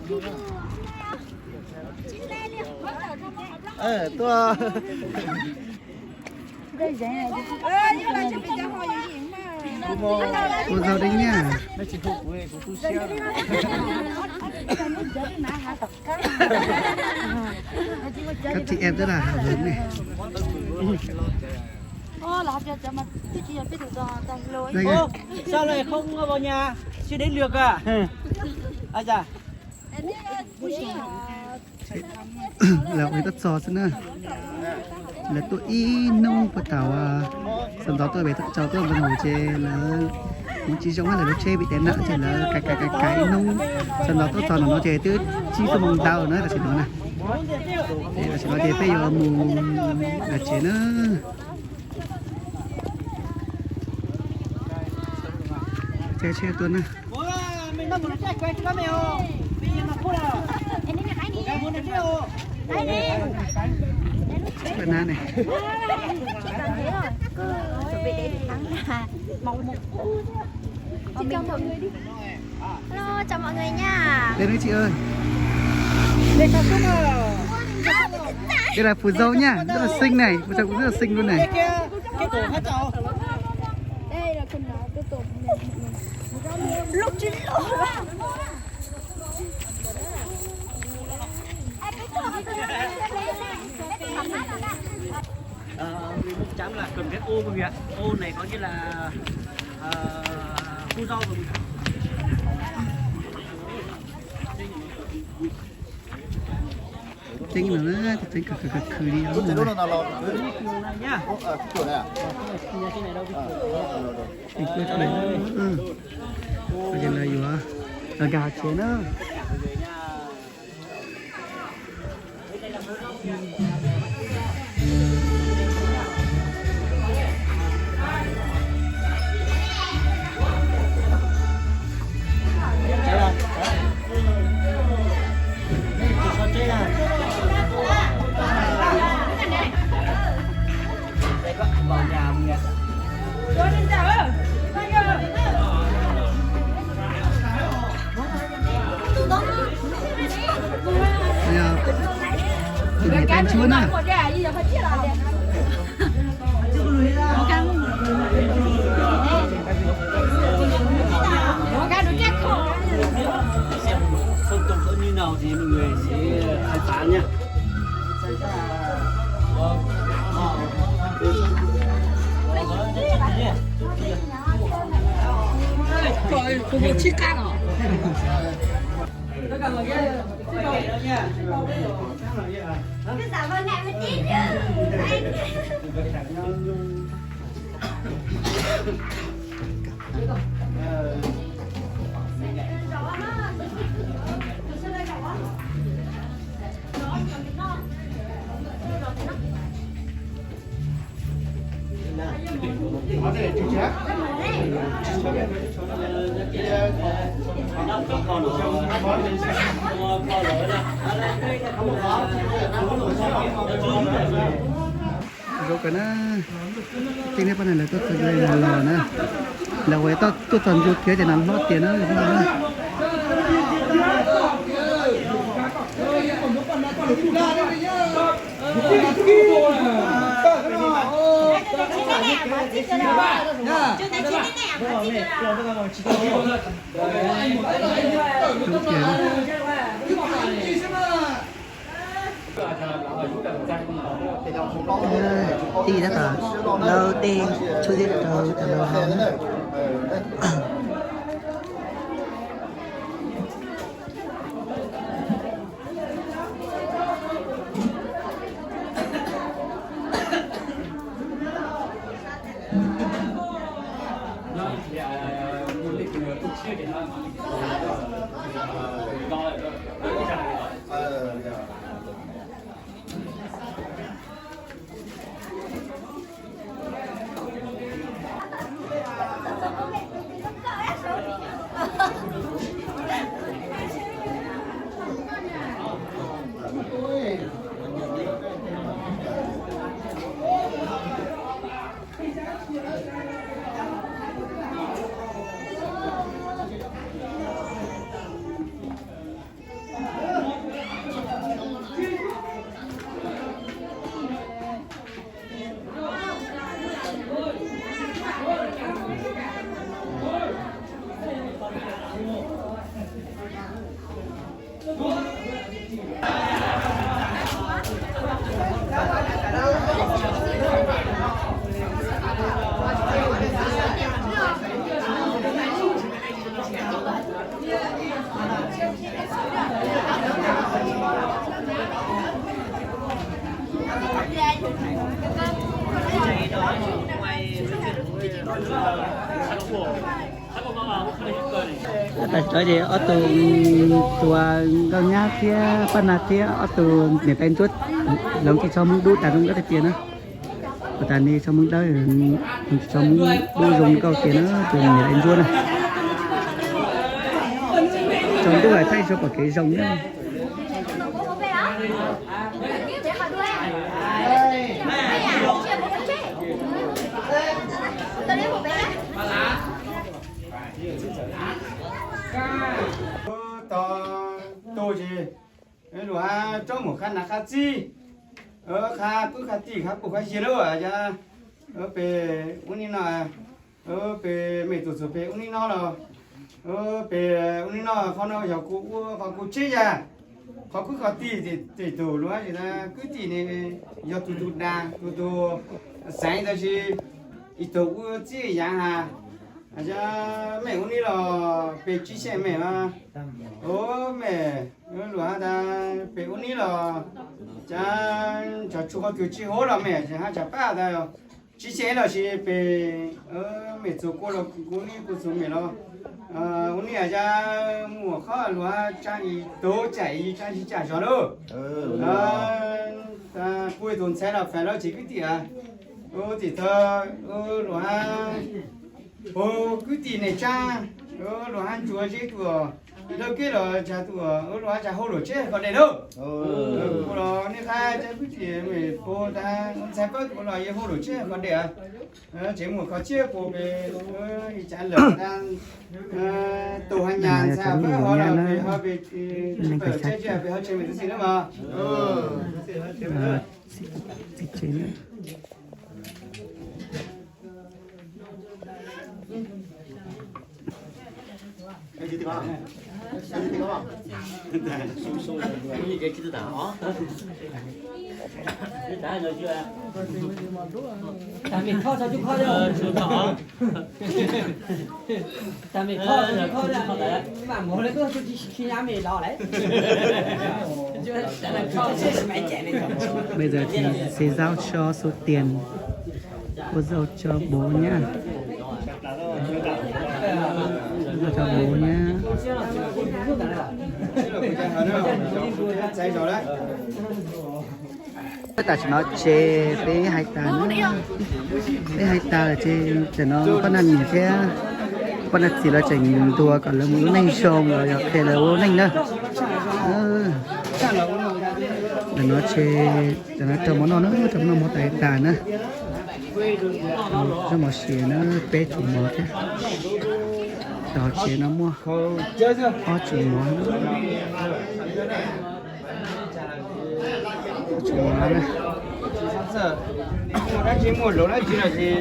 tua cô giàu đấy nha. Các chị em rất là hào hứng này. Đây Ô, sao lại không vào nhà? Chưa đến lượt à? À dạ. là người ta cho xin nữa là tôi y nông bắt đầu sau đó tôi về cháu tôi vẫn ngồi chơi là muốn chỉ giống là nó chơi bị tệ nạn chỉ là cái nông sau đó tôi cho nó chơi tới chỉ số mông đau nữa là chỉ đó này để là chỉ nó chơi bây giờ mù là chơi nữa chơi tuần nữa Mình đang muốn chạy quay cho các mèo. Bây giờ mà cô là cái muốn đến đâu? banana này. Chuẩn bị đến thắng là mong một chào mọi người đi. Hello, chào mọi người nha. Đây đấy chị ơi. Đây sao không à? Đây là phù dâu nha, rất là xinh này, phù dâu cũng rất là xinh luôn này. Cái tổ hết cháu. Đây là quần áo cái tổ lúc chín lỗ. Chám là cần cái ô kìa. Ô này có như là khu rau rồi. Chính nó chính cả khử đi đó. Nhá. Cái chỗ này cái chỗ này vừa là gà chế nữa. Để canh chuối nè. Phong tục nó như nào thì mọi người sẽ khám phá nha. Trời, không có chiếc cát à? Cứ giả vờ ngại một tí Có thể chú chết. Rồi cái nó tiếng này bên này là tôi thấy là lò nè, là vậy tôi toàn vô kia để làm lót tiền đó là cái gì nữa. Đi đó cả lâu tiền chưa đi đâu từ lâu không tại nói gì ở tù gạo nhá kia pan nát kia ở tù để tay chút lòng chỉ cho mưng đu tại trong đó tiền á tại này cho mưng đấy cho mưng đu dùng câu tiền á từ để tay chút này trong đó là thay cho cái rồng nhá tôi gì rồi trong một khăn là khá chi khá cứ khá chi khá cũng khá gì đâu à cha về uống nào về mấy tuổi rồi về uống nào rồi về uống nào con nào giờ cũng chết à họ cứ khá ti thì tủ luôn thì là cứ ti này giờ tụt đà tụt sáng đó chứ ít tụ chỉ dạng hà cha mẹ uống là về chia sẻ mẹ mà mẹ rồi ta về uống là cha chú có tuổi chỉ hố là mẹ cha cha ba đây chia sẻ là chỉ về mẹ chú cô là uống cô chú mẹ lo uống là cha mùa khó rồi cha đi tố chạy cha đi chạy cho đâu ta cuối tuần sẽ là phải lo chỉ cái gì à thì thơ rồi cứ tiền này cha rồi ăn chúa chứ của đâu kia rồi cha của rồi cha hô rồi chứ còn này đâu rồi nên khai cha cứ tiền mình cô ta sẽ có cô nói hô rồi chứ còn để chỉ một khó chia của về cha lợn đang tù hành nhà sao với họ là về họ về chơi chơi về họ chơi mình gì nữa mà cái gì thế con? Cái gì thế con? Cái gì đó hả? Cái đã rồi chưa? Tạm biệt kho sao chú kho đâu? Chưa có. Tạm biệt kho sao chú kho đâu? Mà ngồi lấy cái khi nhà mình lo đấy. Bây giờ thì sẽ giao cho số tiền cô dâu cho bố nhá, cho bố nhá. Ta chỉ nói chê bé hai ta nữa, bé hai ta là chê chỉ nó con ăn gì thế, con ăn chỉ là chỉnh tua còn là muốn nhanh xong rồi kể là bố nhanh nữa. Để nó chê để nó cho món nó nữa cho nó một tay ta nữa cho một xí nó bé chủ mỏ thế đó chê nó mua họ chủ mỏ chủ mỏ này chỉ một lỗ nó chỉ là gì